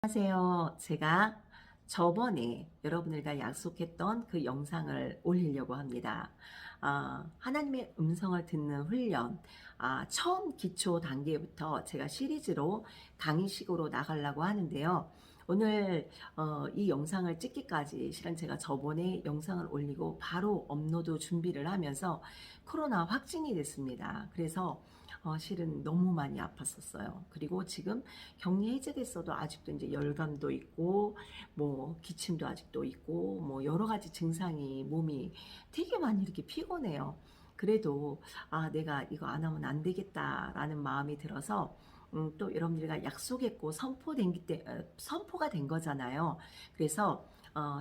안녕하세요. 제가 저번에 여러분들과 약속했던 그 영상을 올리려고 합니다. 하나님의 음성을 듣는 훈련, 처음 기초 단계부터 제가 시리즈로 강의식으로 나가려고 하는데요. 오늘 이 영상을 찍기까지 실은 제가 저번에 영상을 올리고 바로 업로드 준비를 하면서 코로나 확진이 됐습니다. 그래서 실은 너무 많이 아팠었어요. 그리고 지금 격리 해제됐어도 아직도 이제 열감도 있고 뭐 기침도 아직도 있고 뭐 여러 가지 증상이 몸이 되게 많이 이렇게 피곤해요. 그래도 내가 이거 안 하면 안 되겠다라는 마음이 들어서 또 여러분들과 약속했고 선포가 된 거잖아요. 그래서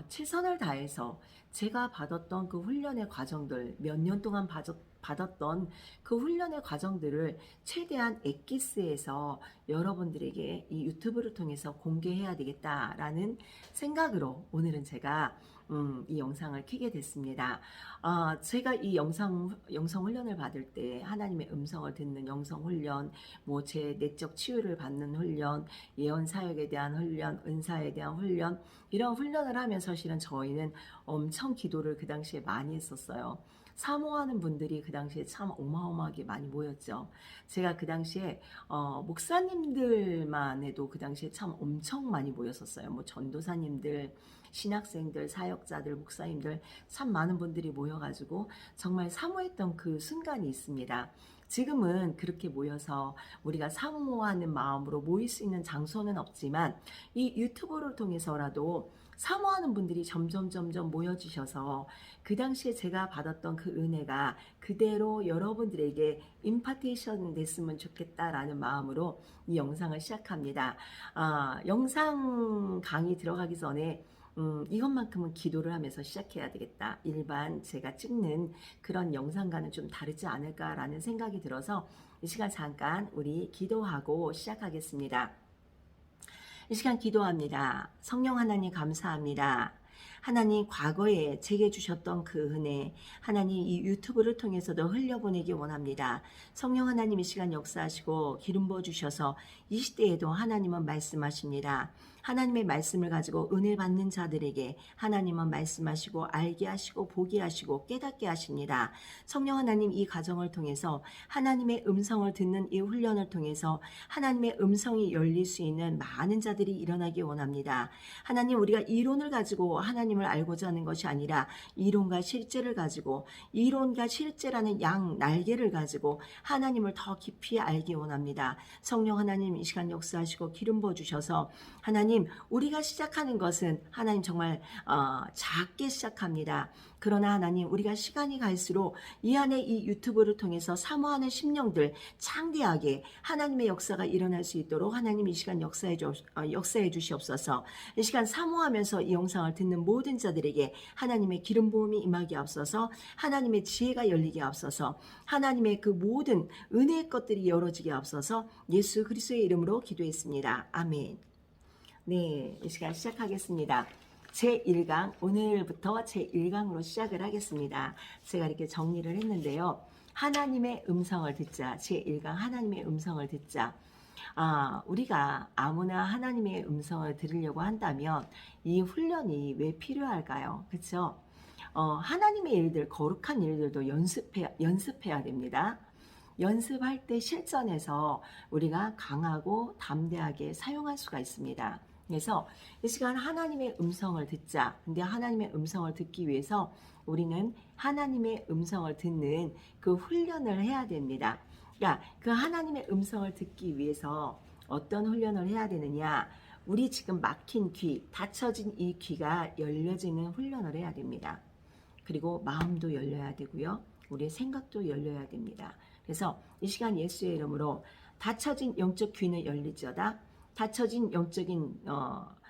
최선을 다해서 제가 받았던 그 훈련의 과정들, 몇 년 동안 받았던 그 훈련의 과정들을 최대한 엑기스에서 여러분들에게 이 유튜브를 통해서 공개해야 되겠다라는 생각으로 오늘은 제가 이 영상을 켜게 됐습니다. 제가 이 영상 훈련을 받을 때 하나님의 음성을 듣는 영성 훈련, 뭐 제 내적 치유를 받는 훈련, 예언 사역에 대한 훈련, 은사에 대한 훈련, 이런 훈련을 하면서 실은 저희는 엄청 기도를 그 당시에 많이 했었어요. 사모하는 분들이 그 당시에 참 어마어마하게 많이 모였죠. 제가 그 당시에 목사님들만 해도 그 당시에 참 엄청 많이 모였었어요. 뭐 전도사님들, 신학생들, 사역자들, 목사님들 참 많은 분들이 모여가지고 정말 사모했던 그 순간이 있습니다. 지금은 그렇게 모여서 우리가 사모하는 마음으로 모일 수 있는 장소는 없지만 이 유튜브를 통해서라도 사모하는 분들이 점점 모여지셔서 그 당시에 제가 받았던 그 은혜가 그대로 여러분들에게 임파테이션 됐으면 좋겠다라는 마음으로 이 영상을 시작합니다. 영상 강의 들어가기 전에 이것만큼은 기도를 하면서 시작해야 되겠다. 일반 제가 찍는 그런 영상과는 좀 다르지 않을까라는 생각이 들어서 이 시간 잠깐 우리 기도하고 시작하겠습니다. 이 시간 기도합니다. 성령 하나님 감사합니다. 하나님 과거에 제게 주셨던 그 은혜 하나님 이 유튜브를 통해서도 흘려보내기 원합니다. 성령 하나님 이 시간 역사하시고 기름 부어주셔서 이 시대에도 하나님은 말씀하십니다. 하나님의 말씀을 가지고 은혜 받는 자들에게 하나님은 말씀하시고 알게 하시고 보게 하시고 깨닫게 하십니다. 성령 하나님 이 가정을 통해서 하나님의 음성을 듣는 이 훈련을 통해서 하나님의 음성이 열릴 수 있는 많은 자들이 일어나기 원합니다. 하나님 우리가 이론을 가지고 하나님을 알고자 하는 것이 아니라 이론과 실제를 가지고 이론과 실제라는 양 날개를 가지고 하나님을 더 깊이 알기 원합니다. 성령 하나님 이 시간 역사하시고 기름 부어주셔서 하나님 우리가 시작하는 것은 하나님 정말 작게 시작합니다. 그러나 하나님 우리가 시간이 갈수록 이 안에 이 유튜브를 통해서 사모하는 심령들 창대하게 하나님의 역사가 일어날 수 있도록 하나님 이 시간 역사해 주시옵소서. 이 시간 사모하면서 이 영상을 듣는 모든 자들에게 하나님의 기름 부음이 임하게 앞서서 하나님의 지혜가 열리게 앞서서 하나님의 그 모든 은혜의 것들이 열어지게 앞서서 예수 그리스도의 이름으로 기도했습니다. 아멘. 네, 이 시간 시작하겠습니다. 제1강, 오늘부터 제1강으로 시작을 하겠습니다. 제가 이렇게 정리를 했는데요. 하나님의 음성을 듣자. 제1강 하나님의 음성을 듣자. 우리가 아무나 하나님의 음성을 들으려고 한다면 이 훈련이 왜 필요할까요? 그렇죠? 하나님의 일들, 거룩한 일들도 연습해야 됩니다. 연습할 때 실전에서 우리가 강하고 담대하게 사용할 수가 있습니다. 그래서 이 시간 하나님의 음성을 듣자. 근데 하나님의 음성을 듣기 위해서 우리는 하나님의 음성을 듣는 그 훈련을 해야 됩니다. 그러니까 그 하나님의 음성을 듣기 위해서 어떤 훈련을 해야 되느냐? 우리 지금 막힌 귀, 닫혀진 이 귀가 열려지는 훈련을 해야 됩니다. 그리고 마음도 열려야 되고요. 우리의 생각도 열려야 됩니다. 그래서 이 시간 예수의 이름으로 닫혀진 영적 귀는 열리지어다. 닫혀진 영적인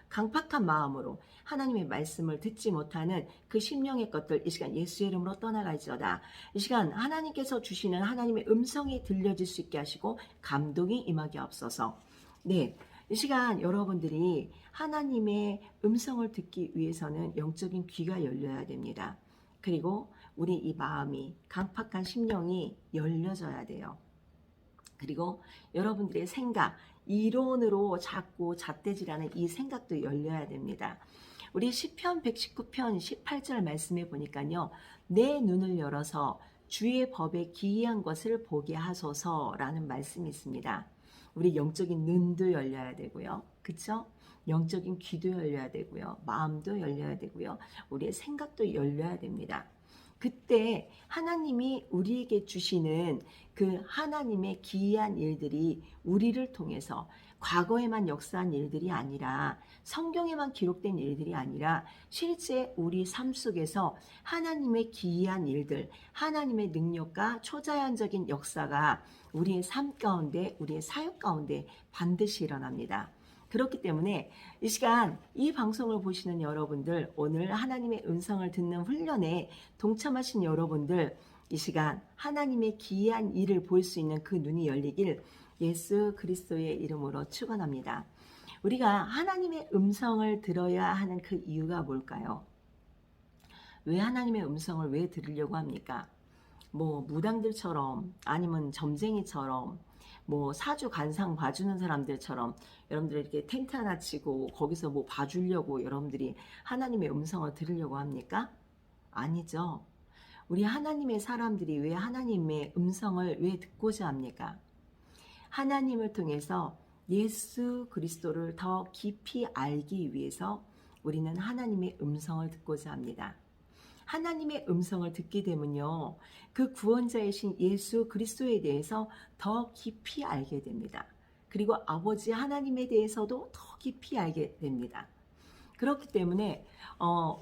강팍한 마음으로 하나님의 말씀을 듣지 못하는 그 심령의 것들 이 시간 예수의 이름으로 떠나갈지어다. 이 시간 하나님께서 주시는 하나님의 음성이 들려질 수 있게 하시고 감동이 임하게 앞서서 네, 이 시간 여러분들이 하나님의 음성을 듣기 위해서는 영적인 귀가 열려야 됩니다. 그리고 우리 이 마음이 강팍한 심령이 열려져야 돼요. 그리고 여러분들의 생각, 이론으로 자꾸 잣대질하는 이 생각도 열려야 됩니다. 우리 시편 119편 18절 말씀에 보니까요. 내 눈을 열어서 주의 법에 기이한 것을 보게 하소서라는 말씀이 있습니다. 우리 영적인 눈도 열려야 되고요. 그쵸? 영적인 귀도 열려야 되고요. 마음도 열려야 되고요. 우리의 생각도 열려야 됩니다. 그때 하나님이 우리에게 주시는 그 하나님의 기이한 일들이 우리를 통해서 과거에만 역사한 일들이 아니라 성경에만 기록된 일들이 아니라 실제 우리 삶 속에서 하나님의 기이한 일들, 하나님의 능력과 초자연적인 역사가 우리의 삶 가운데, 우리의 사역 가운데 반드시 일어납니다. 그렇기 때문에 이 시간 이 방송을 보시는 여러분들, 오늘 하나님의 음성을 듣는 훈련에 동참하신 여러분들, 이 시간 하나님의 기이한 일을 볼 수 있는 그 눈이 열리길 예수 그리스도의 이름으로 축원합니다. 우리가 하나님의 음성을 들어야 하는 그 이유가 뭘까요? 왜 하나님의 음성을 왜 들으려고 합니까? 뭐 무당들처럼 아니면 점쟁이처럼 뭐 사주 간상 봐주는 사람들처럼 여러분들이 이렇게 텐트 하나 치고 거기서 뭐 봐주려고 여러분들이 하나님의 음성을 들으려고 합니까? 아니죠. 우리 하나님의 사람들이 왜 하나님의 음성을 왜 듣고자 합니까? 하나님을 통해서 예수 그리스도를 더 깊이 알기 위해서 우리는 하나님의 음성을 듣고자 합니다. 하나님의 음성을 듣게 되면요, 그 구원자이신 예수 그리스도에 대해서 더 깊이 알게 됩니다. 그리고 아버지 하나님에 대해서도 더 깊이 알게 됩니다. 그렇기 때문에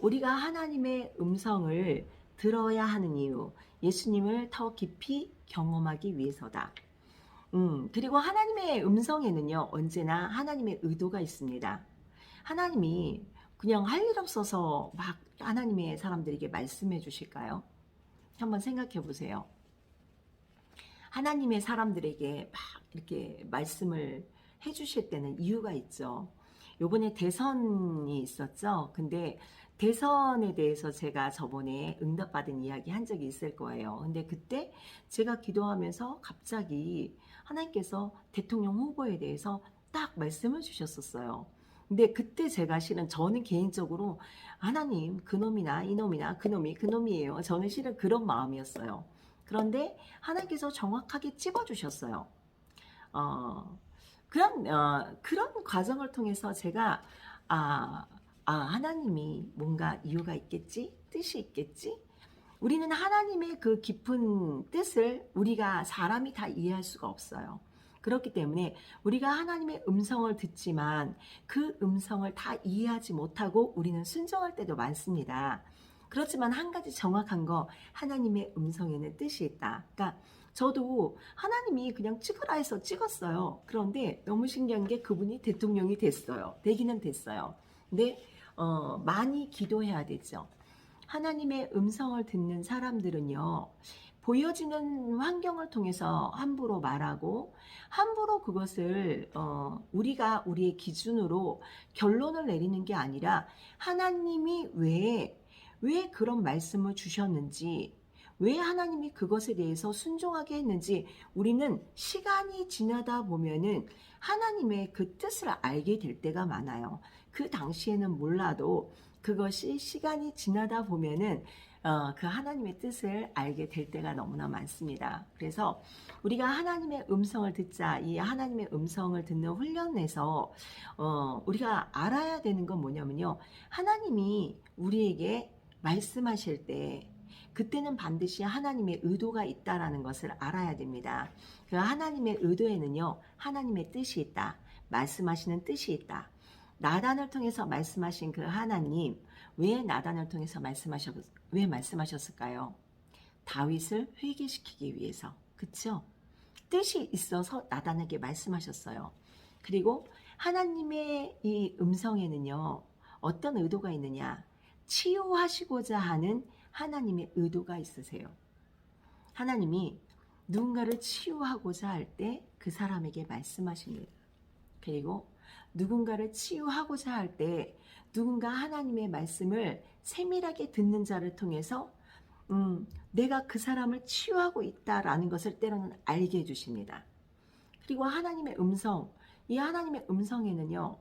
우리가 하나님의 음성을 들어야 하는 이유, 예수님을 더 깊이 경험하기 위해서다. 그리고 하나님의 음성에는요, 언제나 하나님의 의도가 있습니다. 하나님이 그냥 할 일 없어서 막 하나님의 사람들에게 말씀해 주실까요? 한번 생각해 보세요. 하나님의 사람들에게 막 이렇게 말씀을 해 주실 때는 이유가 있죠. 요번에 대선이 있었죠. 근데 대선에 대해서 제가 저번에 응답받은 이야기 한 적이 있을 거예요. 근데 그때 제가 기도하면서 갑자기 하나님께서 대통령 후보에 대해서 딱 말씀을 주셨었어요. 근데 그때 제가 실은 저는 개인적으로 하나님 그놈이나 이놈이나 그놈이 그놈이에요. 저는 실은 그런 마음이었어요. 그런데 하나님께서 정확하게 찝어주셨어요. 그런 과정을 통해서 제가 하나님이 뭔가 이유가 있겠지? 뜻이 있겠지? 우리는 하나님의 그 깊은 뜻을 우리가 사람이 다 이해할 수가 없어요. 그렇기 때문에 우리가 하나님의 음성을 듣지만 그 음성을 다 이해하지 못하고 우리는 순종할 때도 많습니다. 그렇지만 한 가지 정확한 거, 하나님의 음성에는 뜻이 있다. 그러니까 저도 하나님이 그냥 찍으라 해서 찍었어요. 그런데 너무 신기한 게 그분이 대통령이 됐어요. 되기는 됐어요. 근데 많이 기도해야 되죠. 하나님의 음성을 듣는 사람들은요, 보여지는 환경을 통해서 함부로 말하고 함부로 그것을 우리가 우리의 기준으로 결론을 내리는 게 아니라 하나님이 왜 그런 말씀을 주셨는지, 왜 하나님이 그것에 대해서 순종하게 했는지 우리는 시간이 지나다 보면은 하나님의 그 뜻을 알게 될 때가 많아요. 그 당시에는 몰라도 그것이 시간이 지나다 보면은 그 하나님의 뜻을 알게 될 때가 너무나 많습니다. 그래서 우리가 하나님의 음성을 듣자, 이 하나님의 음성을 듣는 훈련에서 우리가 알아야 되는 건 뭐냐면요, 하나님이 우리에게 말씀하실 때 그때는 반드시 하나님의 의도가 있다라는 것을 알아야 됩니다. 그 하나님의 의도에는요, 하나님의 뜻이 있다, 말씀하시는 뜻이 있다. 나단을 통해서 말씀하신 그 하나님, 왜 나단을 통해서 왜 말씀하셨을까요? 다윗을 회개시키기 위해서. 그쵸? 뜻이 있어서 나단에게 말씀하셨어요. 그리고 하나님의 이 음성에는요, 어떤 의도가 있느냐? 치유하시고자 하는 하나님의 의도가 있으세요. 하나님이 누군가를 치유하고자 할 때 그 사람에게 말씀하십니다. 그리고 누군가를 치유하고자 할 때 누군가 하나님의 말씀을 세밀하게 듣는 자를 통해서 내가 그 사람을 치유하고 있다라는 것을 때로는 알게 해주십니다. 그리고 하나님의 음성, 이 하나님의 음성에는요,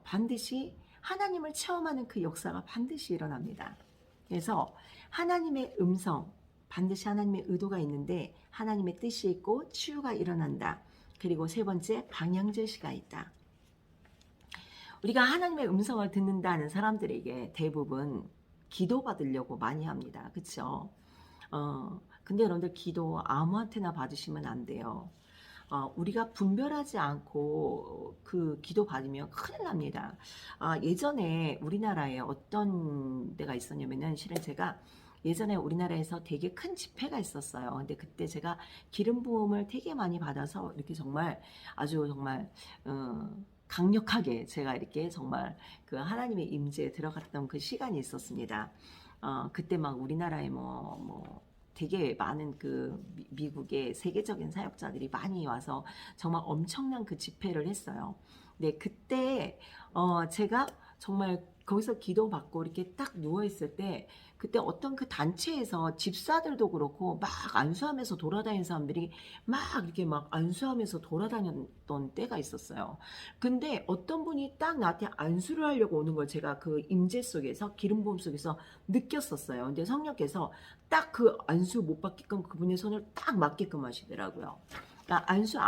반드시 하나님을 체험하는 그 역사가 반드시 일어납니다. 그래서 하나님의 음성, 반드시 하나님의 의도가 있는데 하나님의 뜻이 있고 치유가 일어난다. 그리고 세 번째, 방향 제시가 있다. 우리가 하나님의 음성을 듣는다는 사람들에게 대부분 기도받으려고 많이 합니다. 그렇죠? 근데 여러분들 기도 아무한테나 받으시면 안 돼요. 우리가 분별하지 않고 그 기도 받으면 큰일 납니다. 예전에 우리나라에 어떤 데가 있었냐면은 실은 제가 예전에 우리나라에서 되게 큰 집회가 있었어요. 근데 그때 제가 기름 부음을 되게 많이 받아서 이렇게 정말 아주 정말 강력하게 제가 이렇게 정말 그 하나님의 임재에 들어갔던 그 시간이 있었습니다. 그때 막 우리나라에 뭐 되게 많은 그 미국의 세계적인 사역자들이 많이 와서 정말 엄청난 그 집회를 했어요. 네, 그때 제가 정말 거기서 기도받고 이렇게 딱 누워있을 때 그때 어떤 그 단체에서 집사들도 그렇고 막 안수하면서 돌아다니는 사람들이 막 이렇게 막 안수하면서 돌아다녔던 때가 있었어요. 근데 어떤 분이 딱 나한테 안수를 하려고 오는 걸 제가 그 임재 속에서 기름 부음 속에서 느꼈었어요. 근데 성령께서 딱 그 안수 못 받게끔 그분의 손을 딱 맞게끔 하시더라고요. 그러니까 안수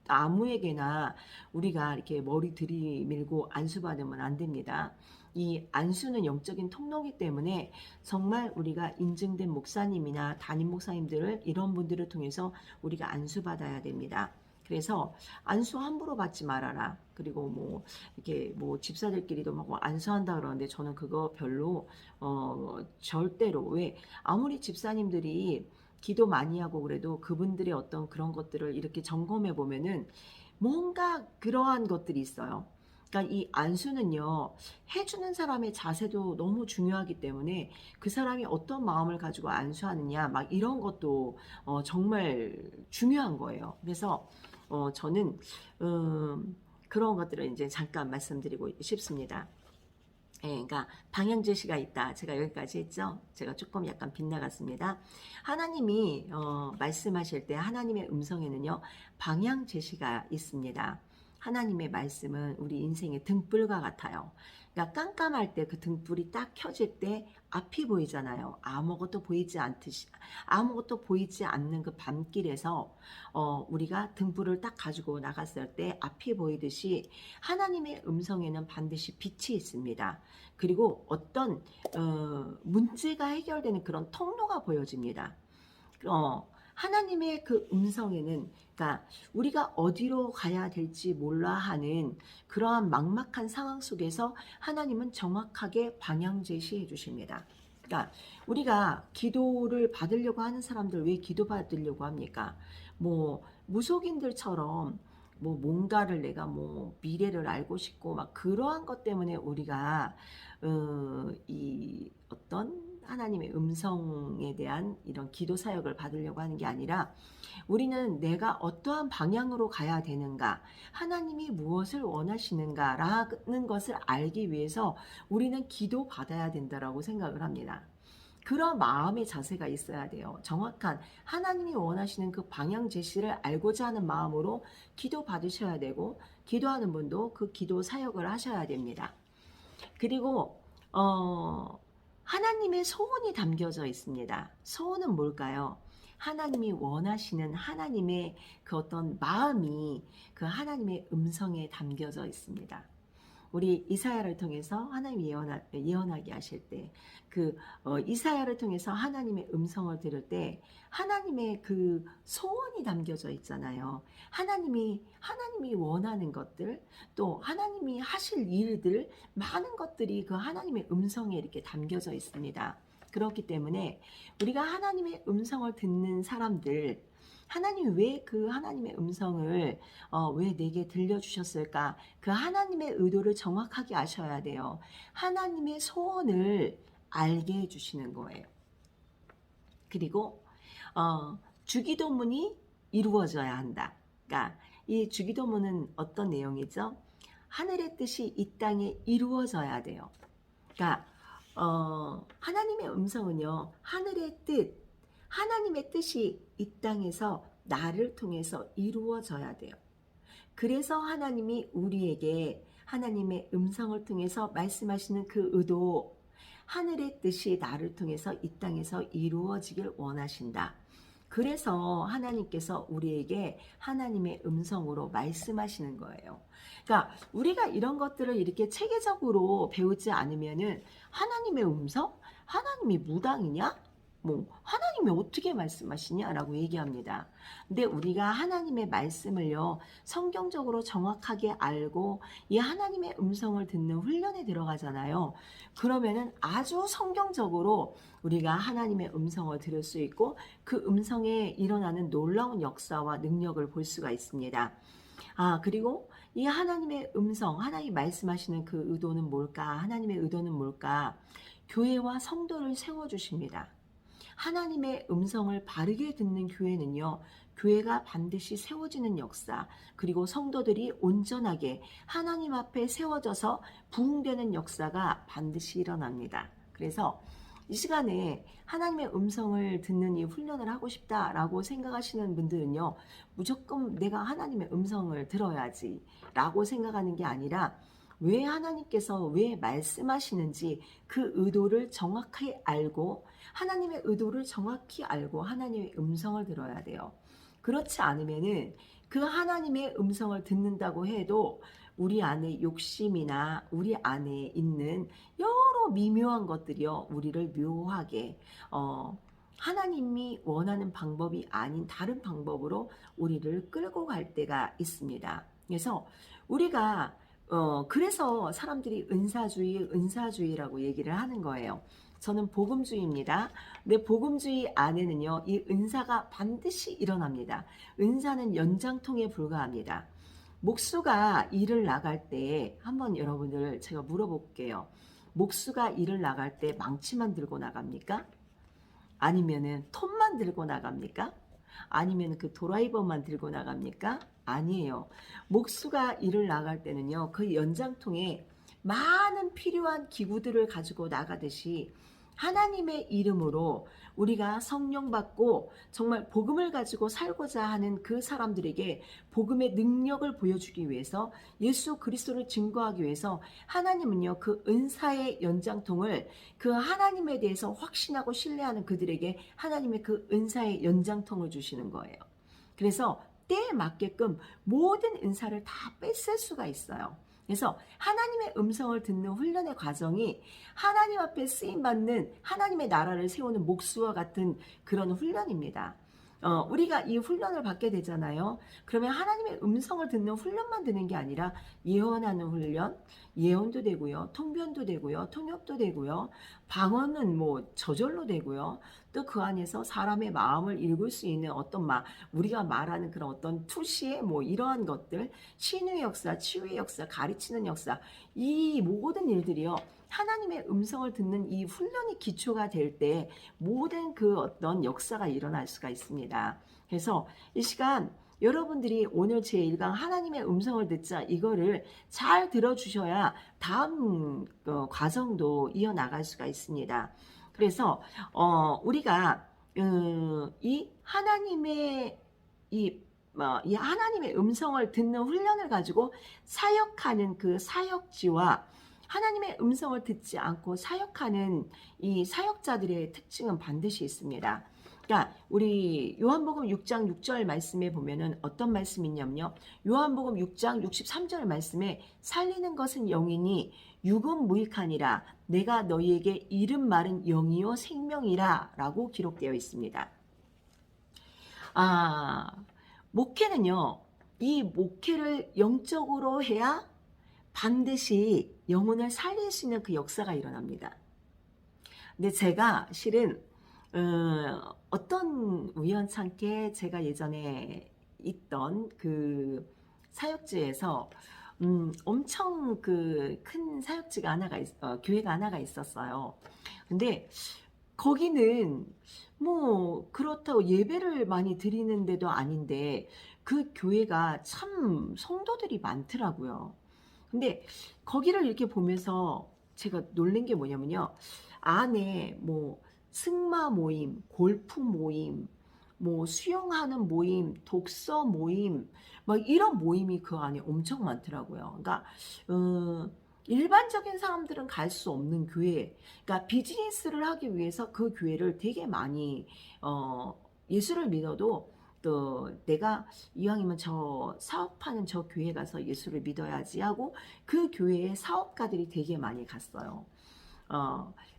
아무에게나 우리가 이렇게 머리 들이밀고 안수 받으면 안 됩니다. 이 안수는 영적인 통로이기 때문에 정말 우리가 인증된 목사님이나 담임 목사님들을 이런 분들을 통해서 우리가 안수 받아야 됩니다. 그래서 안수 함부로 받지 말아라. 그리고 뭐 이렇게 뭐 집사들끼리도 막 안수한다 그러는데 저는 그거 별로 절대로 왜 아무리 집사님들이 기도 많이 하고 그래도 그분들의 어떤 그런 것들을 이렇게 점검해 보면은 뭔가 그러한 것들이 있어요. 그러니까 이 안수는요, 해주는 사람의 자세도 너무 중요하기 때문에 그 사람이 어떤 마음을 가지고 안수하느냐, 막 이런 것도 정말 중요한 거예요. 그래서 저는 그런 것들을 이제 잠깐 말씀드리고 싶습니다. 예, 그러니까 방향 제시가 있다. 제가 여기까지 했죠. 제가 조금 약간 빗나갔습니다. 하나님이 말씀하실 때 하나님의 음성에는요 방향 제시가 있습니다. 하나님의 말씀은 우리 인생의 등불과 같아요. 그러니까 깜깜할 때 그 등불이 딱 켜질 때 앞이 보이잖아요. 아무것도 보이지 않는 그 밤길에서 우리가 등불을 딱 가지고 나갔을 때 앞이 보이듯이 하나님의 음성에는 반드시 빛이 있습니다. 그리고 어떤 문제가 해결되는 그런 통로가 보여집니다. 하나님의 그 음성에는 그러니까 우리가 어디로 가야 될지 몰라 하는 그러한 막막한 상황 속에서 하나님은 정확하게 방향 제시해 주십니다. 그러니까 우리가 기도를 받으려고 하는 사람들 왜 기도 받으려고 합니까? 뭐 무속인들처럼 뭐 뭔가를 내가 뭐 미래를 알고 싶고 막 그러한 것 때문에 우리가 이 어떤 하나님의 음성에 대한 이런 기도 사역을 받으려고 하는 게 아니라 우리는 내가 어떠한 방향으로 가야 되는가, 하나님이 무엇을 원하시는가라는 것을 알기 위해서 우리는 기도 받아야 된다라고 생각을 합니다. 그런 마음의 자세가 있어야 돼요. 정확한 하나님이 원하시는 그 방향 제시를 알고자 하는 마음으로 기도 받으셔야 되고 기도하는 분도 그 기도 사역을 하셔야 됩니다. 그리고 하나님의 소원이 담겨져 있습니다. 소원은 뭘까요? 하나님이 원하시는 하나님의 그 어떤 마음이 그 하나님의 음성에 담겨져 있습니다. 우리 이사야를 통해서 하나님이 예언하게 하실 때 그 이사야를 통해서 하나님의 음성을 들을 때 하나님의 그 소원이 담겨져 있잖아요. 하나님이 원하는 것들 또 하나님이 하실 일들 많은 것들이 그 하나님의 음성에 이렇게 담겨져 있습니다. 그렇기 때문에 우리가 하나님의 음성을 듣는 사람들 하나님이 왜 그 하나님의 음성을 왜 내게 들려주셨을까? 그 하나님의 의도를 정확하게 아셔야 돼요. 하나님의 소원을 알게 해주시는 거예요. 그리고 주기도문이 이루어져야 한다. 그러니까 이 주기도문은 어떤 내용이죠? 하늘의 뜻이 이 땅에 이루어져야 돼요. 그러니까 하나님의 음성은요. 하늘의 뜻, 하나님의 뜻이 이 땅에서 나를 통해서 이루어져야 돼요. 그래서 하나님이 우리에게 하나님의 음성을 통해서 말씀하시는 그 의도, 하늘의 뜻이 나를 통해서 이 땅에서 이루어지길 원하신다. 그래서 하나님께서 우리에게 하나님의 음성으로 말씀하시는 거예요. 그러니까 우리가 이런 것들을 이렇게 체계적으로 배우지 않으면은 하나님의 음성? 하나님이 무당이냐? 뭐 하나님이 어떻게 말씀하시냐라고 얘기합니다. 근데 우리가 하나님의 말씀을요, 성경적으로 정확하게 알고 이 하나님의 음성을 듣는 훈련에 들어가잖아요. 그러면은 아주 성경적으로 우리가 하나님의 음성을 들을 수 있고 그 음성에 일어나는 놀라운 역사와 능력을 볼 수가 있습니다. 그리고 이 하나님의 음성, 하나님 말씀하시는 그 의도는 뭘까? 하나님의 의도는 뭘까? 교회와 성도를 세워주십니다. 하나님의 음성을 바르게 듣는 교회는요, 교회가 반드시 세워지는 역사, 그리고 성도들이 온전하게 하나님 앞에 세워져서 부흥되는 역사가 반드시 일어납니다. 그래서 이 시간에 하나님의 음성을 듣는 이 훈련을 하고 싶다라고 생각하시는 분들은요, 무조건 내가 하나님의 음성을 들어야지 라고 생각하는 게 아니라 왜 하나님께서 왜 말씀하시는지 그 의도를 정확히 알고 하나님의 의도를 정확히 알고 하나님의 음성을 들어야 돼요. 그렇지 않으면은 그 하나님의 음성을 듣는다고 해도 우리 안에 욕심이나 우리 안에 있는 여러 미묘한 것들이요, 우리를 묘하게 하나님이 원하는 방법이 아닌 다른 방법으로 우리를 끌고 갈 때가 있습니다. 그래서 우리가 그래서 사람들이 은사주의라고 얘기를 하는 거예요. 저는 복음주의입니다. 근데 복음주의 안에는요, 이 은사가 반드시 일어납니다. 은사는 연장통에 불과합니다. 목수가 일을 나갈 때 한번 여러분들 제가 물어볼게요. 목수가 일을 나갈 때 망치만 들고 나갑니까? 아니면은 톱만 들고 나갑니까? 아니면 그 드라이버만 들고 나갑니까? 아니에요. 목수가 일을 나갈 때는요, 그 연장통에 많은 필요한 기구들을 가지고 나가듯이 하나님의 이름으로 우리가 성령 받고 정말 복음을 가지고 살고자 하는 그 사람들에게 복음의 능력을 보여주기 위해서, 예수 그리스도를 증거하기 위해서 하나님은요, 그 은사의 연장통을 그 하나님에 대해서 확신하고 신뢰하는 그들에게 하나님의 그 은사의 연장통을 주시는 거예요. 그래서 때에 맞게끔 모든 은사를 다 뺏을 수가 있어요. 그래서 하나님의 음성을 듣는 훈련의 과정이 하나님 앞에 쓰임받는 하나님의 나라를 세우는 목수와 같은 그런 훈련입니다. 우리가 이 훈련을 받게 되잖아요. 그러면 하나님의 음성을 듣는 훈련만 듣는 게 아니라 예언하는 훈련, 예언도 되고요, 통변도 되고요, 통역도 되고요, 방언은 뭐 저절로 되고요. 또 그 안에서 사람의 마음을 읽을 수 있는 어떤 우리가 말하는 그런 어떤 투시의 뭐 이러한 것들, 신유의 역사, 치유의 역사, 가르치는 역사, 이 모든 일들이요, 하나님의 음성을 듣는 이 훈련이 기초가 될 때 모든 그 어떤 역사가 일어날 수가 있습니다. 그래서 이 시간 여러분들이 오늘 제 1강 하나님의 음성을 듣자, 이거를 잘 들어주셔야 다음 과정도 이어나갈 수가 있습니다. 그래서 우리가 이 하나님의 이 하나님의 음성을 듣는 훈련을 가지고 사역하는 그 사역지와 하나님의 음성을 듣지 않고 사역하는 이 사역자들의 특징은 반드시 있습니다. 그러니까 우리 요한복음 6장 6절 말씀에 보면은 어떤 말씀이 있냐면요, 요한복음 6장 63절 말씀에 살리는 것은 영이니 육은 무익하니라, 내가 너희에게 이른 말은 영이요 생명이라 라고 기록되어 있습니다. 목회는요, 이 목회를 영적으로 해야 반드시 영혼을 살릴 수 있는 그 역사가 일어납니다. 근데 제가 실은 어떤 우연찮게 제가 예전에 있던 그 사역지에서 엄청 그 큰 사역지가 교회가 하나가 있었어요. 근데 거기는 뭐 그렇다고 예배를 많이 드리는 데도 아닌데 그 교회가 참 성도들이 많더라고요. 근데 거기를 이렇게 보면서 제가 놀란 게 뭐냐면요, 안에 뭐 승마 모임, 골프 모임, 뭐 수영하는 모임, 독서 모임, 막 이런 모임이 그 안에 엄청 많더라고요. 그러니까 일반적인 사람들은 갈 수 없는 교회, 그러니까 비즈니스를 하기 위해서 그 교회를 되게 많이 어, 예수를 믿어도 또 내가 이왕이면 저 사업하는 저 교회 가서 예수를 믿어야지 하고 그 교회에 사업가들이 되게 많이 갔어요.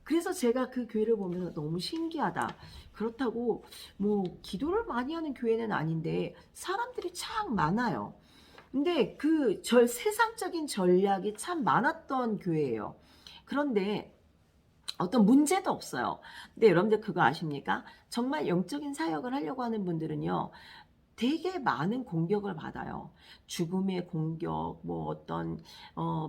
그래서 제가 그 교회를 보면서 너무 신기하다. 그렇다고 뭐 기도를 많이 하는 교회는 아닌데 사람들이 참 많아요. 근데 그 세상적인 전략이 참 많았던 교회예요. 그런데 어떤 문제도 없어요. 근데 여러분들 그거 아십니까? 정말 영적인 사역을 하려고 하는 분들은요. 되게 많은 공격을 받아요. 죽음의 공격, 뭐 어떤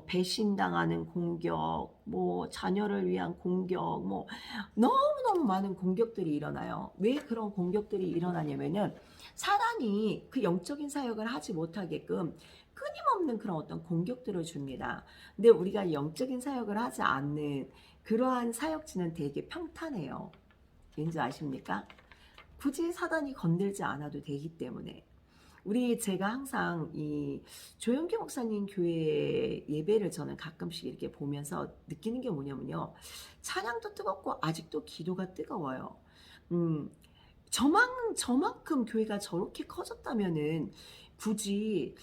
배신당하는 공격, 뭐 자녀를 위한 공격, 뭐 너무너무 많은 공격들이 일어나요. 왜 그런 공격들이 일어나냐면은 사단이 그 영적인 사역을 하지 못하게끔 끊임없는 그런 어떤 공격들을 줍니다. 근데 우리가 영적인 사역을 하지 않는 그러한 사역지는 되게 평탄해요. 왠지 아십니까? 굳이 사단이 건들지 않아도 되기 때문에 제가 항상 이 조영기 목사님 교회 예배를 저는 가끔씩 이렇게 보면서 느끼는 게 뭐냐면요. 찬양도 뜨겁고 아직도 기도가 뜨거워요. 음, 저만큼 교회가 저렇게 커졌다면은 굳이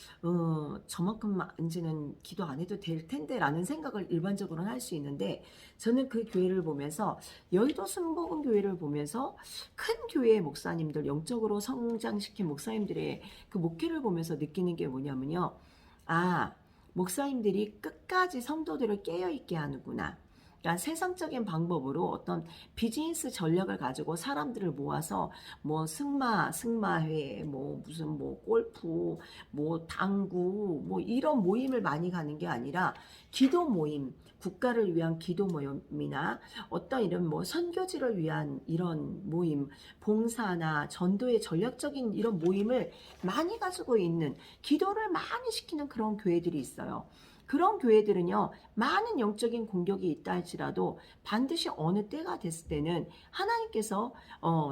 저만큼 이제는 기도 안 해도 될 텐데라는 생각을 일반적으로는 할 수 있는데 저는 그 교회를 보면서 여의도 순복음 교회를 보면서 큰 교회의 목사님들 영적으로 성장시킨 목사님들의 그 목회를 보면서 느끼는 게 뭐냐면요. 아, 목사님들이 끝까지 성도들을 깨어있게 하는구나. 그러니까 세상적인 방법으로 어떤 비즈니스 전략을 가지고 사람들을 모아서 뭐 승마회, 뭐 무슨 뭐 골프, 뭐 당구, 뭐 이런 모임을 많이 가는 게 아니라 기도 모임, 국가를 위한 기도 모임이나 어떤 이런 뭐 선교지를 위한 이런 모임, 봉사나 전도의 전략적인 이런 모임을 많이 가지고 있는 기도를 많이 시키는 그런 교회들이 있어요. 그런 교회들은요, 많은 영적인 공격이 있다 할지라도 반드시 어느 때가 됐을 때는 하나님께서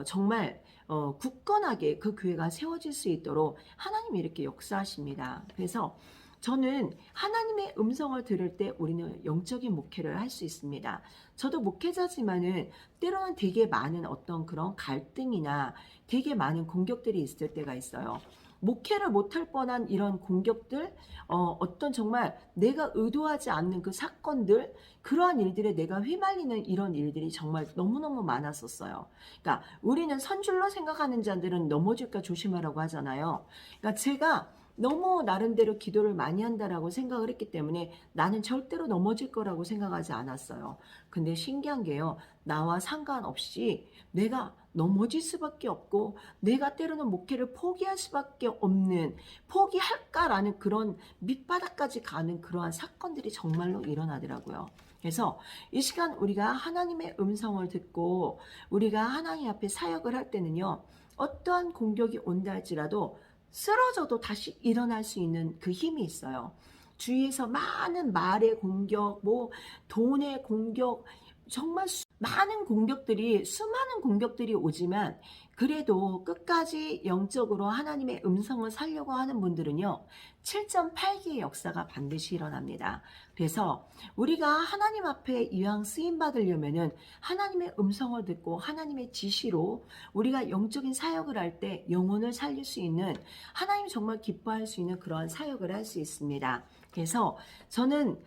정말 굳건하게 그 교회가 세워질 수 있도록 하나님이 이렇게 역사하십니다. 그래서 저는 하나님의 음성을 들을 때 우리는 영적인 목회를 할 수 있습니다. 저도 목회자지만은 때로는 되게 많은 어떤 그런 갈등이나 되게 많은 공격들이 있을 때가 있어요. 목회를 못할 뻔한 이런 공격들, 어떤 정말 내가 의도하지 않는 그 사건들, 그러한 일들에 내가 휘말리는 이런 일들이 정말 너무너무 많았었어요. 그러니까 우리는 선줄로 생각하는 자들은 넘어질까 조심하라고 하잖아요. 그러니까 제가 너무 나름대로 기도를 많이 한다라고 생각을 했기 때문에 나는 절대로 넘어질 거라고 생각하지 않았어요. 근데 신기한 게요. 나와 상관없이 내가 넘어질 수밖에 없고 내가 때로는 목회를 포기할 수밖에 없는 포기할까라는 그런 밑바닥까지 가는 그러한 사건들이 정말로 일어나더라고요. 그래서 이 시간 우리가 하나님의 음성을 듣고 우리가 하나님 앞에 사역을 할 때는요. 어떠한 공격이 온다 할지라도 쓰러져도 다시 일어날 수 있는 그 힘이 있어요. 주위에서 많은 말의 공격, 뭐 돈의 공격, 정말 수많은 공격들이 오지만 그래도 끝까지 영적으로 하나님의 음성을 살려고 하는 분들은요. 7.8기의 역사가 반드시 일어납니다. 그래서 우리가 하나님 앞에 이왕 쓰임 받으려면은 하나님의 음성을 듣고 하나님의 지시로 우리가 영적인 사역을 할 때 영혼을 살릴 수 있는 하나님 정말 기뻐할 수 있는 그러한 사역을 할 수 있습니다. 그래서 저는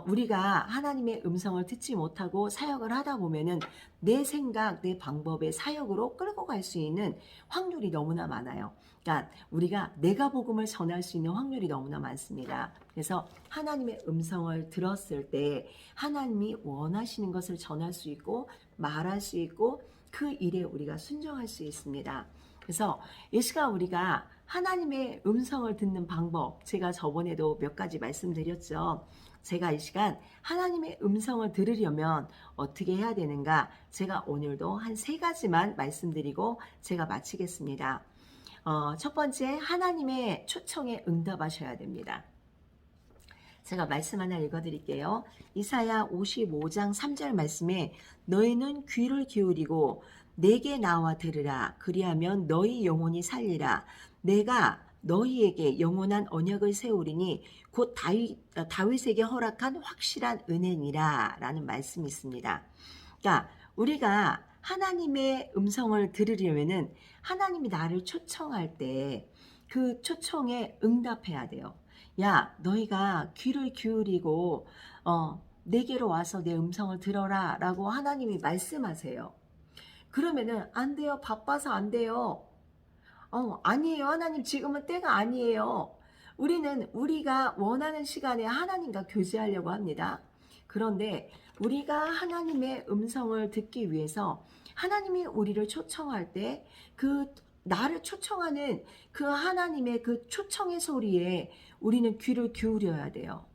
우리가 하나님의 음성을 듣지 못하고 사역을 하다 보면은 내 생각, 내 방법의 사역으로 끌고 갈 수 있는 확률이 너무나 많아요. 그러니까 우리가 내가 복음을 전할 수 있는 확률이 너무나 많습니다. 그래서 하나님의 음성을 들었을 때 하나님이 원하시는 것을 전할 수 있고 말할 수 있고 그 일에 우리가 순종할 수 있습니다. 그래서 이 시간 우리가 하나님의 음성을 듣는 방법, 제가 저번에도 몇 가지 말씀드렸죠. 제가 이 시간 하나님의 음성을 들으려면 어떻게 해야 되는가? 제가 오늘도 한 3가지만 말씀드리고 제가 마치겠습니다. 첫 번째, 하나님의 초청에 응답하셔야 됩니다. 제가 말씀 하나 읽어드릴게요. 이사야 55장 3절 말씀에 너희는 귀를 기울이고 내게 나와 들으라. 그리하면 너희 영혼이 살리라. 내가 너희에게 영원한 언약을 세우리니 곧 다윗에게 허락한 확실한 은혜니라 라는 말씀이 있습니다. 그러니까 우리가 하나님의 음성을 들으려면은 하나님이 나를 초청할 때 그 초청에 응답해야 돼요. 야, 너희가 귀를 기울이고 내게로 와서 내 음성을 들어라 라고 하나님이 말씀하세요. 그러면은 안 돼요. 바빠서 안 돼요. 아니에요. 하나님 지금은 때가 아니에요. 우리는 우리가 원하는 시간에 하나님과 교제하려고 합니다. 그런데 우리가 하나님의 음성을 듣기 위해서 하나님이 우리를 초청할 때 그 나를 초청하는 그 하나님의 그 초청의 소리에 우리는 귀를 기울여야 돼요.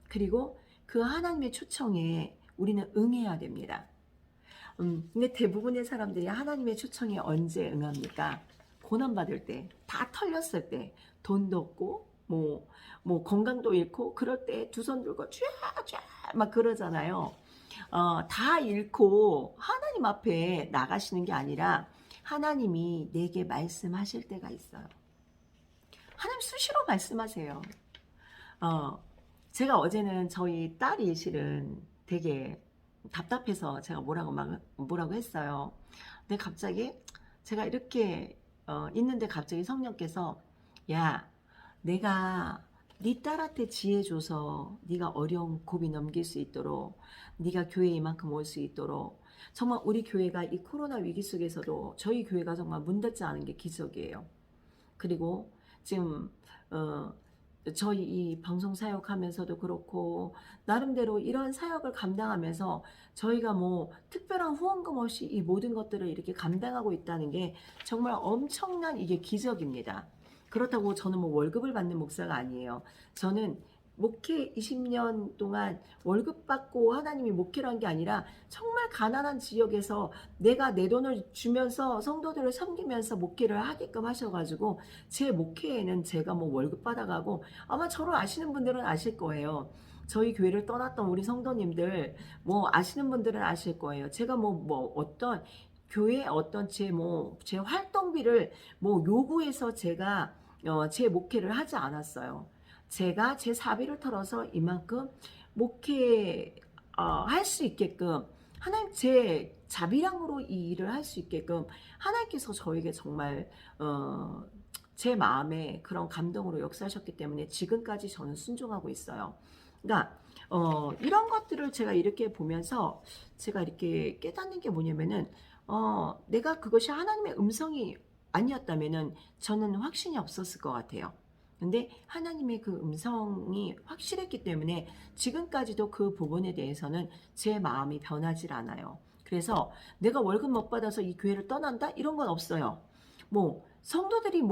그리고 그 하나님의 초청에 우리는 응해야 됩니다. 근데 대부분의 사람들이 하나님의 초청에 언제 응합니까? 고난받을 때, 다 털렸을 때, 돈도 없고, 뭐 건강도 잃고, 그럴 때 두 손 들고 쫙쫙 막 그러잖아요. 다 잃고 하나님 앞에 나가시는 게 아니라 하나님이 내게 말씀하실 때가 있어요. 하나님 수시로 말씀하세요. 제가 어제는 저희 딸이 실은 되게 답답해서 제가 뭐라고 했어요. 근데 갑자기 제가 이렇게 있는데 갑자기 성령께서 야, 내가 네 딸한테 지혜 줘서 네가 어려운 고비 넘길 수 있도록 네가 교회에 이만큼 올 수 있도록 정말 우리 교회가 이 코로나 위기 속에서도 저희 교회가 정말 문 닫지 않은 게 기적이에요. 그리고 지금 저희 이 방송 사역하면서도 그렇고 나름대로 이런 사역을 감당하면서 저희가 뭐 특별한 후원금 없이 이 모든 것들을 이렇게 감당하고 있다는 게 정말 엄청난 이게 기적입니다. 그렇다고 저는 뭐 월급을 받는 목사가 아니에요. 저는 목회 20년 동안 월급 받고 하나님이 목회를 한 게 아니라 정말 가난한 지역에서 내가 내 돈을 주면서 성도들을 섬기면서 목회를 하게끔 하셔가지고 제 목회에는 제가 뭐 월급 받아가고 아마 저를 아시는 분들은 아실 거예요. 저희 교회를 떠났던 우리 성도님들 뭐 아시는 분들은 아실 거예요. 제가 뭐 어떤 교회 어떤 제 활동비를 뭐 요구해서 제가 제 목회를 하지 않았어요. 제가 제 사비를 털어서 이만큼 목회 할 수 있게끔 하나님 제 자비량으로 이 일을 할 수 있게끔 하나님께서 저에게 정말 제 마음에 그런 감동으로 역사하셨기 때문에 지금까지 저는 순종하고 있어요. 그러니까 이런 것들을 제가 이렇게 보면서 제가 이렇게 깨닫는 게 뭐냐면은 내가 그것이 하나님의 음성이 아니었다면은 저는 확신이 없었을 것 같아요. 근데 하나님의 그 음성이 확실했기 때문에 지금까지도 그 부분에 대해서는 제 마음이 변하질 않아요. 그래서 내가 월급 못 받아서 이 교회를 떠난다? 이런 건 없어요. 뭐 성도들이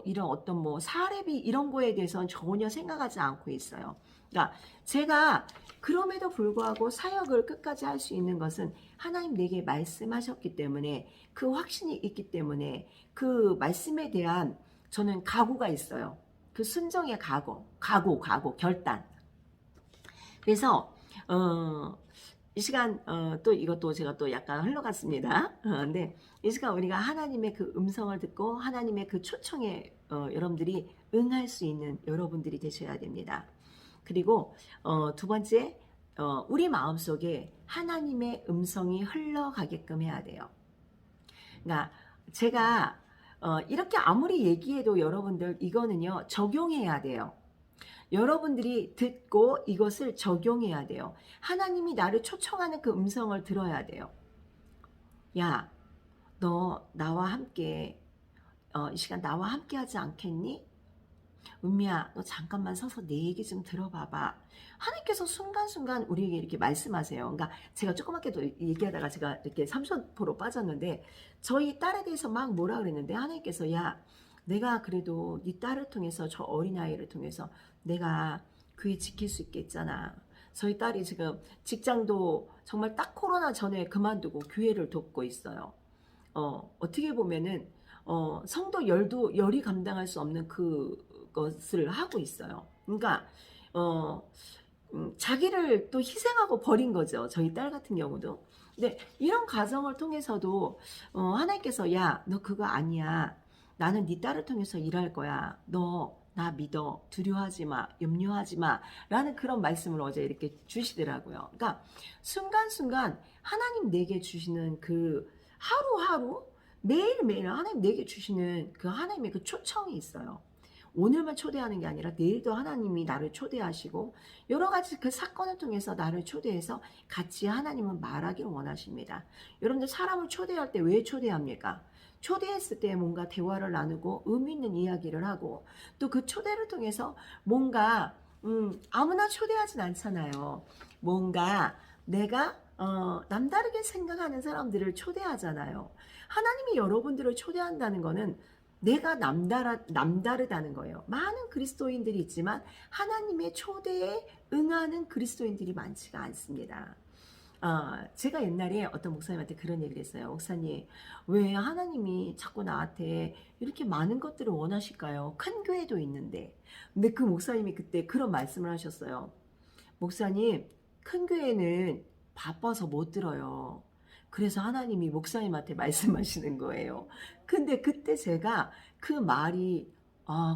이런 어떤 뭐 사례비 이런 거에 대해서는 전혀 생각하지 않고 있어요. 그러니까 제가 그럼에도 불구하고 사역을 끝까지 할 수 있는 것은 하나님 내게 말씀하셨기 때문에 그 확신이 있기 때문에 그 말씀에 대한 저는 각오가 있어요. 그 순종의 각오, 결단. 그래서 이 시간 또 이것도 제가 또 약간 흘러갔습니다. 근데 이 시간 우리가 하나님의 그 음성을 듣고 하나님의 그 초청에 여러분들이 응할 수 있는 여러분들이 되셔야 됩니다. 그리고 두 번째 우리 마음속에 하나님의 음성이 흘러가게끔 해야 돼요. 그러니까 제가 이렇게 아무리 얘기해도 여러분들 이거는요 적용해야 돼요. 여러분들이 듣고 이것을 적용해야 돼요. 하나님이 나를 초청하는 그 음성을 들어야 돼요. 야, 너 나와 함께 이 시간 나와 함께 하지 않겠니? 은미야, 너 잠깐만 서서 내 얘기 좀 들어봐봐. 하나님께서 순간순간 우리에게 이렇게 말씀하세요. 그러니까 제가 조그맣게도 얘기하다가 제가 이렇게 삼천포로 빠졌는데 저희 딸에 대해서 막 뭐라 그랬는데 하나님께서 야, 내가 그래도 네 딸을 통해서 저 어린아이를 통해서 내가 귀 지킬 수 있겠잖아. 저희 딸이 지금 직장도 정말 딱 코로나 전에 그만두고 교회를 돕고 있어요. 어떻게 보면은 성도 열이 감당할 수 없는 그것을 하고 있어요. 그러니까 자기를 또 희생하고 버린 거죠. 저희 딸 같은 경우도. 근데 이런 과정을 통해서도 하나님께서 야, 너 그거 아니야. 나는 네 딸을 통해서 일할 거야. 너 나 믿어. 두려워하지 마. 염려하지 마. 라는 그런 말씀을 어제 이렇게 주시더라고요. 그러니까 순간순간 하나님 내게 주시는 그 하루하루 매일매일 하나님 내게 주시는 그 하나님의 그 초청이 있어요. 오늘만 초대하는 게 아니라 내일도 하나님이 나를 초대하시고 여러 가지 그 사건을 통해서 나를 초대해서 같이 하나님은 말하기를 원하십니다. 여러분들 사람을 초대할 때 왜 초대합니까? 초대했을 때 뭔가 대화를 나누고 의미 있는 이야기를 하고 또 그 초대를 통해서 뭔가 아무나 초대하진 않잖아요. 뭔가 내가 남다르게 생각하는 사람들을 초대하잖아요. 하나님이 여러분들을 초대한다는 거는 내가 남다르다는 거예요. 많은 그리스도인들이 있지만 하나님의 초대에 응하는 그리스도인들이 많지가 않습니다. 제가 옛날에 어떤 목사님한테 그런 얘기를 했어요. 목사님, 왜 하나님이 자꾸 나한테 이렇게 많은 것들을 원하실까요? 큰 교회도 있는데. 근데 그 목사님이 그때 그런 말씀을 하셨어요. 목사님, 큰 교회는 바빠서 못 들어요. 그래서 하나님이 목사님한테 말씀하시는 거예요. 근데 그때 제가 그 말이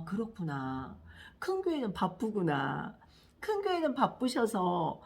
그렇구나. 큰 교회는 바쁘구나. 큰 교회는 바쁘셔서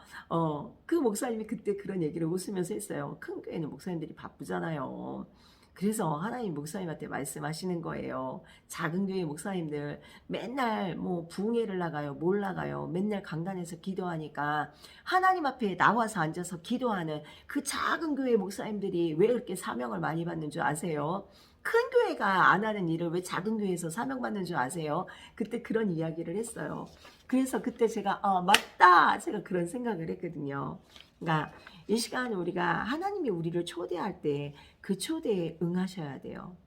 그 목사님이 그때 그런 얘기를 웃으면서 했어요. 큰 교회는 목사님들이 바쁘잖아요. 그래서 하나님 목사님한테 말씀하시는 거예요. 작은 교회 목사님들 맨날 뭐 부흥회를 나가요, 뭘 나가요. 맨날 강단에서 기도하니까 하나님 앞에 나와서 앉아서 기도하는 그 작은 교회 목사님들이 왜 그렇게 사명을 많이 받는 줄 아세요? 큰 교회가 안 하는 일을 왜 작은 교회에서 사명받는 줄 아세요? 그때 그런 이야기를 했어요. 그래서 그때 제가 맞다, 제가 그런 생각을 했거든요. 그러니까 이 시간 우리가 하나님이 우리를 초대할 때 그 초대에 응하셔야 돼요.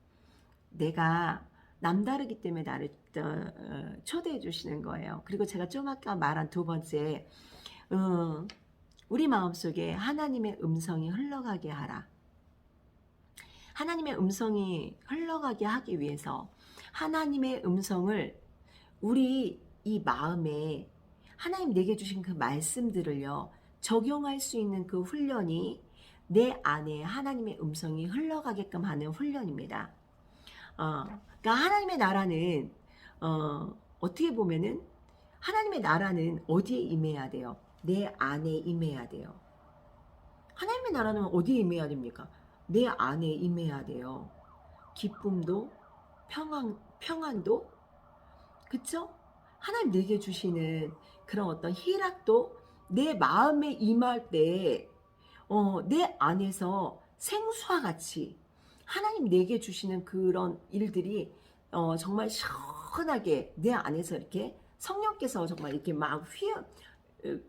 내가 남다르기 때문에 나를 초대해 주시는 거예요. 그리고 제가 좀 아까 말한 두 번째, 우리 마음속에 하나님의 음성이 흘러가게 하라. 하나님의 음성이 흘러가게 하기 위해서 하나님의 음성을 우리 이 마음에 하나님 내게 주신 그 말씀들을요, 적용할 수 있는 그 훈련이 내 안에 하나님의 음성이 흘러가게끔 하는 훈련입니다. 그러니까 하나님의 나라는 어떻게 보면은 하나님의 나라는 어디에 임해야 돼요? 내 안에 임해야 돼요. 하나님의 나라는 어디에 임해야 됩니까? 내 안에 임해야 돼요. 기쁨도 평안도 그쵸? 하나님 내게 주시는 그런 어떤 희락도 내 마음에 임할 때 내 안에서 생수와 같이 하나님 내게 주시는 그런 일들이 정말 시원하게 내 안에서 이렇게 성령께서 정말 이렇게 막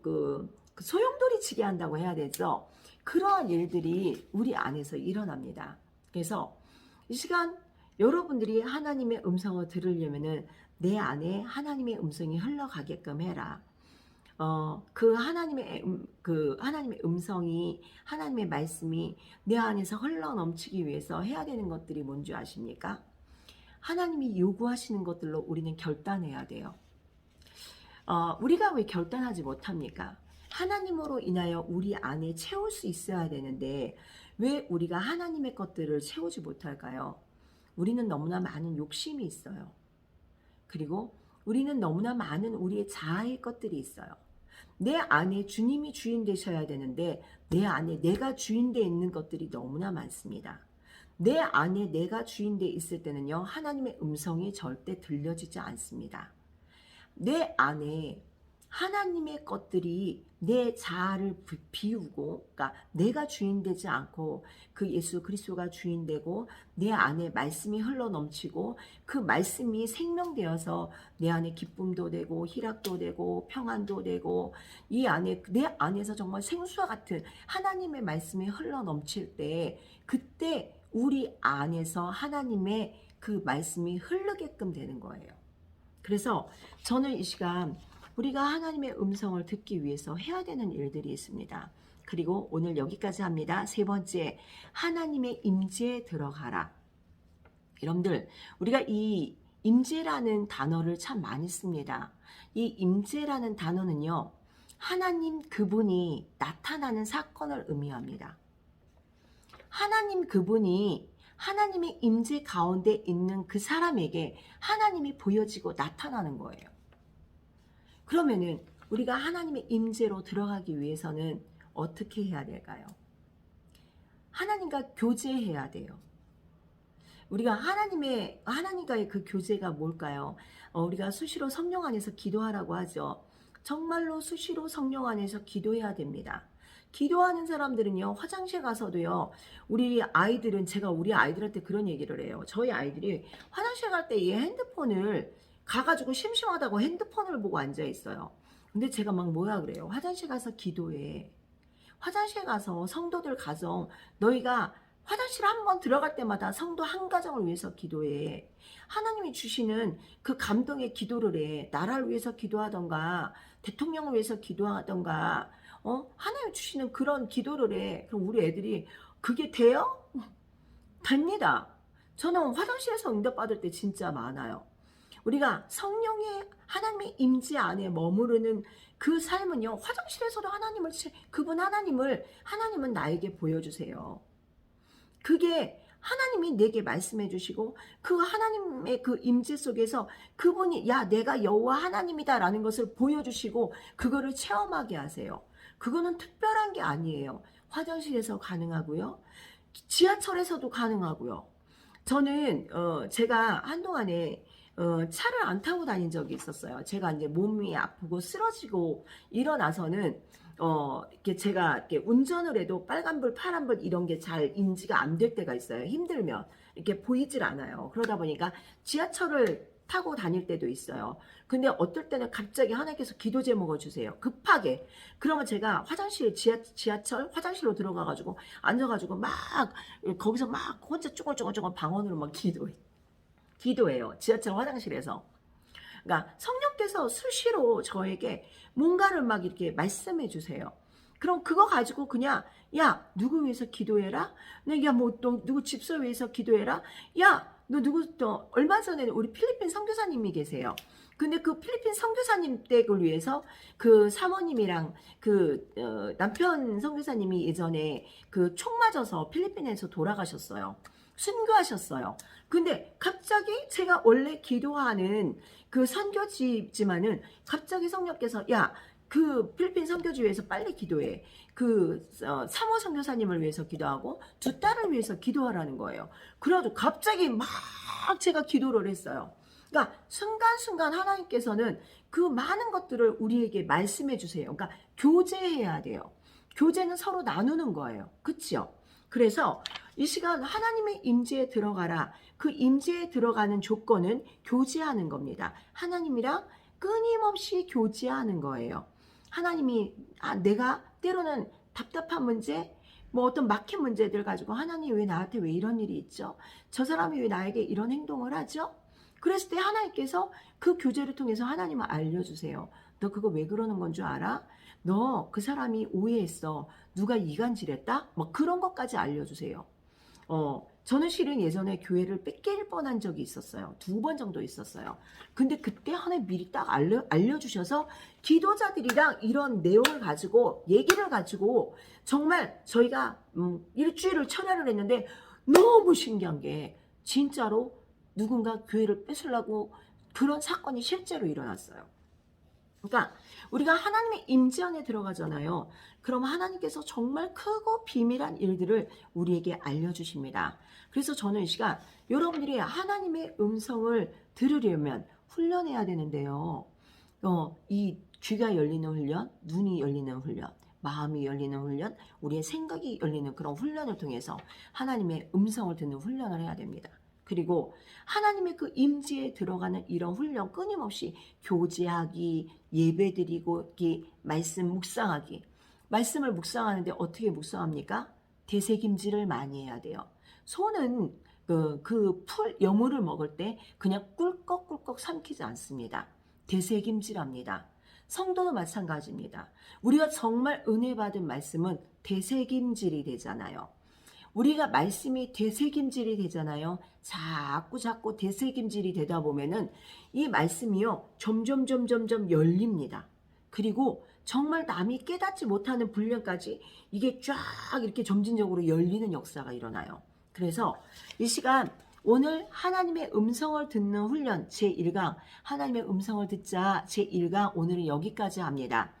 그 소용돌이 치게 한다고 해야 되죠. 그러한 일들이 우리 안에서 일어납니다. 그래서 이 시간 여러분들이 하나님의 음성을 들으려면은 내 안에 하나님의 음성이 흘러가게끔 해라. 그 하나님의 음성이 하나님의 말씀이 내 안에서 흘러 넘치기 위해서 해야 되는 것들이 뭔지 아십니까? 하나님이 요구하시는 것들로 우리는 결단해야 돼요. 우리가 왜 결단하지 못합니까? 하나님으로 인하여 우리 안에 채울 수 있어야 되는데 왜 우리가 하나님의 것들을 채우지 못할까요? 우리는 너무나 많은 욕심이 있어요. 그리고 우리는 너무나 많은 우리의 자아의 것들이 있어요. 내 안에 주님이 주인 되셔야 되는데 내 안에 내가 주인 돼 있는 것들이 너무나 많습니다. 내 안에 내가 주인 돼 있을 때는요, 하나님의 음성이 절대 들려지지 않습니다. 내 안에 하나님의 것들이 내 자아를 비우고, 그러니까 내가 주인 되지 않고 그 예수 그리스도가 주인 되고 내 안에 말씀이 흘러 넘치고 그 말씀이 생명되어서 내 안에 기쁨도 되고 희락도 되고 평안도 되고 이 안에 내 안에서 정말 생수와 같은 하나님의 말씀이 흘러 넘칠 때 그때 우리 안에서 하나님의 그 말씀이 흐르게끔 되는 거예요. 그래서 저는 이 시간 우리가 하나님의 음성을 듣기 위해서 해야 되는 일들이 있습니다. 그리고 오늘 여기까지 합니다. 세 번째, 하나님의 임재에 들어가라. 여러분들, 우리가 이 임재라는 단어를 참 많이 씁니다. 이 임재라는 단어는요, 하나님 그분이 나타나는 사건을 의미합니다. 하나님 그분이 하나님의 임재 가운데 있는 그 사람에게 하나님이 보여지고 나타나는 거예요. 그러면은 우리가 하나님의 임재로 들어가기 위해서는 어떻게 해야 될까요? 하나님과 교제해야 돼요. 우리가 하나님과의 그 교제가 뭘까요? 우리가 수시로 성령 안에서 기도하라고 하죠. 정말로 수시로 성령 안에서 기도해야 됩니다. 기도하는 사람들은요, 화장실 가서도요, 제가 우리 아이들한테 그런 얘기를 해요. 저희 아이들이 화장실 갈 때 이 핸드폰을 가가지고 심심하다고 핸드폰을 보고 앉아 있어요. 근데 제가 막 뭐라 그래요? 화장실 가서 기도해. 화장실 가서 성도들 가정, 너희가 화장실 한 번 들어갈 때마다 성도 한 가정을 위해서 기도해. 하나님이 주시는 그 감동의 기도를 해. 나라를 위해서 기도하던가, 대통령을 위해서 기도하던가, 하나님 주시는 그런 기도를 해. 그럼 우리 애들이 그게 돼요? 됩니다. 저는 화장실에서 응답받을 때 진짜 많아요. 우리가 성령의 하나님의 임재 안에 머무르는 그 삶은요, 화장실에서도 하나님은 나에게 보여주세요. 그게 하나님이 내게 말씀해 주시고 그 하나님의 그 임재 속에서 그분이 야 내가 여호와 하나님이다라는 것을 보여주시고 그거를 체험하게 하세요. 그거는 특별한 게 아니에요. 화장실에서 가능하고요. 지하철에서도 가능하고요. 저는 제가 한동안에 차를 안 타고 다닌 적이 있었어요. 제가 이제 몸이 아프고 쓰러지고 일어나서는 이렇게 제가 이렇게 운전을 해도 빨간불, 파란불 이런 게 잘 인지가 안 될 때가 있어요. 힘들면 이렇게 보이질 않아요. 그러다 보니까 지하철을 타고 다닐 때도 있어요. 근데 어떨 때는 갑자기 하나님께서 기도 제목을 주세요. 급하게. 그러면 제가 지하철 화장실로 들어가가지고 앉아가지고 막 거기서 막 혼자 쪼글쪼글 방언으로 막 기도해요. 지하철 화장실에서. 그러니까 성령께서 수시로 저에게 뭔가를 막 이렇게 말씀해 주세요. 그럼 그거 가지고 그냥 야 누구 위해서 기도해라. 야뭐 또 누구 집사 위해서 기도해라. 야 너 누구 또 얼마 전에 우리 필리핀 선교사님이 계세요. 근데 그 필리핀 선교사님 댁을 위해서 그 사모님이랑 그 남편 선교사님이 예전에 그 총 맞아서 필리핀에서 돌아가셨어요. 순교하셨어요. 근데 갑자기 제가 원래 기도하는 그 선교지지만은 갑자기 성령께서 야 그 필리핀 선교지에서 빨리 기도해. 그 사모 선교사님을 위해서 기도하고 두 딸을 위해서 기도하라는 거예요. 그래가지고 갑자기 막 제가 기도를 했어요. 그러니까 순간순간 하나님께서는 그 많은 것들을 우리에게 말씀해 주세요. 그러니까 교제해야 돼요. 교제는 서로 나누는 거예요. 그치요? 그래서 이 시간 하나님의 임재에 들어가라. 그 임재에 들어가는 조건은 교제하는 겁니다. 하나님이랑 끊임없이 교제하는 거예요. 하나님이 내가 때로는 답답한 문제, 뭐 어떤 막힌 문제들 가지고 하나님 왜 나한테 왜 이런 일이 있죠? 저 사람이 왜 나에게 이런 행동을 하죠? 그랬을 때 하나님께서 그 교제를 통해서 하나님을 알려주세요. 너 그거 왜 그러는 건 줄 알아? 너 그 사람이 오해했어. 누가 이간질했다? 뭐 그런 것까지 알려주세요. 저는 실은 예전에 교회를 뺏길 뻔한 적이 있었어요. 2번 정도 있었어요. 근데 그때 하나님 미리 딱 알려주셔서 기도자들이랑 이런 내용을 가지고 얘기를 가지고 정말 저희가 일주일을 철야를 했는데 너무 신기한 게 진짜로 누군가 교회를 뺏으려고 그런 사건이 실제로 일어났어요. 그러니까 우리가 하나님의 임재 안에 들어가잖아요. 그럼 하나님께서 정말 크고 비밀한 일들을 우리에게 알려주십니다. 그래서 저는 이 시간 여러분들이 하나님의 음성을 들으려면 훈련해야 되는데요. 이 귀가 열리는 훈련, 눈이 열리는 훈련, 마음이 열리는 훈련, 우리의 생각이 열리는 그런 훈련을 통해서 하나님의 음성을 듣는 훈련을 해야 됩니다. 그리고 하나님의 그 임재에 들어가는 이런 훈련 끊임없이 교제하기, 예배드리고 말씀 묵상하기. 말씀을 묵상하는데 어떻게 묵상합니까? 되새김질을 많이 해야 돼요. 소는 여물을 먹을 때 그냥 꿀꺽꿀꺽 삼키지 않습니다. 되새김질합니다. 성도도 마찬가지입니다. 우리가 정말 은혜 받은 말씀은 되새김질이 되잖아요. 우리가 말씀이 되새김질이 되잖아요. 자꾸 되새김질이 되다 보면은 이 말씀이요 점점 열립니다. 그리고 정말 남이 깨닫지 못하는 분량까지 이게 쫙 이렇게 점진적으로 열리는 역사가 일어나요. 그래서 이 시간 오늘 하나님의 음성을 듣는 훈련 제1강 하나님의 음성을 듣자 제1강 오늘은 여기까지 합니다.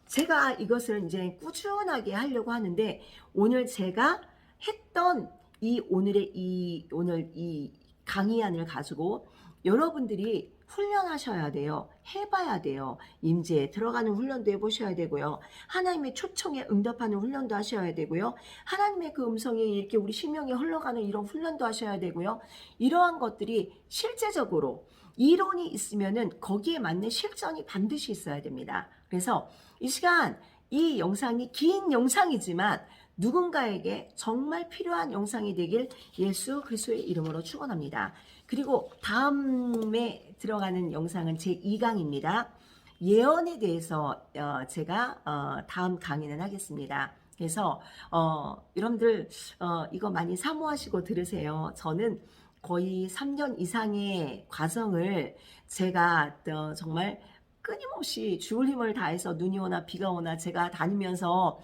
제가 이것을 이제 꾸준하게 하려고 하는데 오늘 제가 했던 오늘 이 강의안을 가지고 여러분들이 훈련하셔야 돼요. 해봐야 돼요. 임재에 들어가는 훈련도 해보셔야 되고요. 하나님의 초청에 응답하는 훈련도 하셔야 되고요. 하나님의 그 음성이 이렇게 우리 심령에 흘러가는 이런 훈련도 하셔야 되고요. 이러한 것들이 실제적으로 이론이 있으면은 거기에 맞는 실전이 반드시 있어야 됩니다. 그래서 이 시간 이 영상이 긴 영상이지만 누군가에게 정말 필요한 영상이 되길 예수 그리스도의 이름으로 축원합니다. 그리고 다음에 들어가는 영상은 제2강입니다. 예언에 대해서 제가 다음 강의는 하겠습니다. 그래서 여러분들 이거 많이 사모하시고 들으세요. 저는 거의 3년 이상의 과정을 제가 정말 끊임없이 주울 힘을 다해서 눈이 오나 비가 오나 제가 다니면서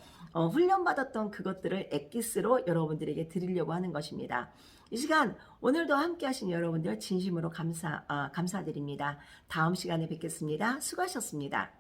훈련받았던 그것들을 엑기스로 여러분들에게 드리려고 하는 것입니다. 이 시간 오늘도 함께 하신 여러분들 진심으로 감사드립니다. 다음 시간에 뵙겠습니다. 수고하셨습니다.